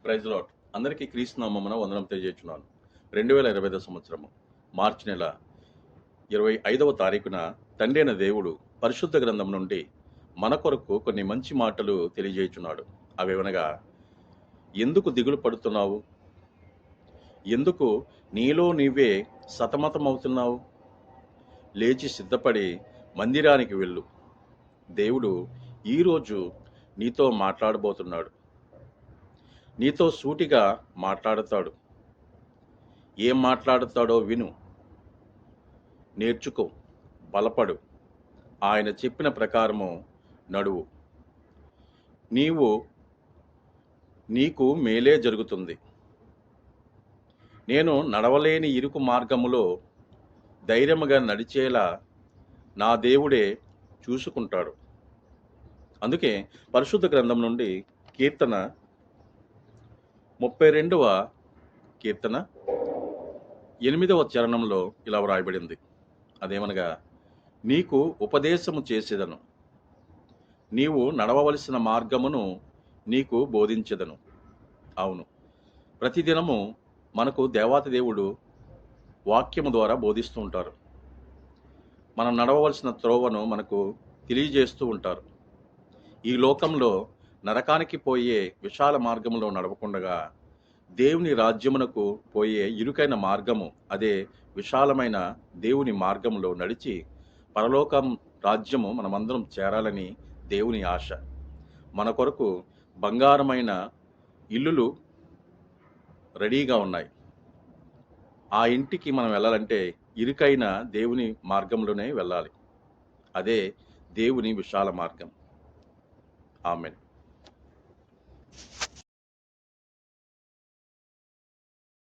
Praise lord. అందరికీ క్రీస్తు నామమున వందనం తెలియజేస్తున్నాను. 2025 సంవత్సరము మార్చి నెల 25వ తారీఖున తండ్రి అయిన దేవుడు పరిశుద్ధ గ్రంథం నుండి మన కొరకు కొన్ని మంచి మాటలు తెలియజేయుచున్నాడు. అవేవనగా, ఎందుకు దిగులు పడుతున్నావు? ఎందుకు నీలో నీవే సతమతమవుతున్నావు? లేచి సిద్ధపడి మందిరానికి వెళ్ళు. దేవుడు ఈరోజు నీతో మాట్లాడబోతున్నాడు. నీతో సూటిగా మాట్లాడతాడు. ఏం మాట్లాడతాడో విను, నేర్చుకో, బలపడు, ఆయన చెప్పిన ప్రకారము నడువు. నీకు మేలే జరుగుతుంది. నేను నడవలేని ఇరుకు మార్గములో ధైర్యముగా నడిచేలా నా దేవుడే చూసుకుంటాడు. అందుకే పరిశుద్ధ గ్రంథం నుండి కీర్తన 32వ కీర్తన 8వ చరణంలో ఇలా వ్రాయబడింది. అదేమనగా, నీకు ఉపదేశము చేసేదను, నీవు నడవవలసిన మార్గమును నీకు బోధించెదను. అవును, ప్రతిదినము మనకు దేవాతి దేవుడు వాక్యము ద్వారా బోధిస్తూ ఉంటారు. మనం నడవవలసిన త్రోవను మనకు తెలియజేస్తూ ఉంటారు. ఈ లోకంలో నరకానికి పోయే విశాల మార్గంలో నడవకుండగా దేవుని రాజ్యమునకు పోయే ఇరుకైన మార్గము, అదే విశాలమైన దేవుని మార్గంలో నడిచి పరలోకం రాజ్యము మనమందరం చేరాలని దేవుని ఆశ. మన కొరకు బంగారమైన ఇల్లులు రెడీగా ఉన్నాయి. ఆ ఇంటికి మనం వెళ్ళాలంటే ఇరుకైన దేవుని మార్గంలోనే వెళ్ళాలి. అదే దేవుని విశాల మార్గం. ఆమేన్.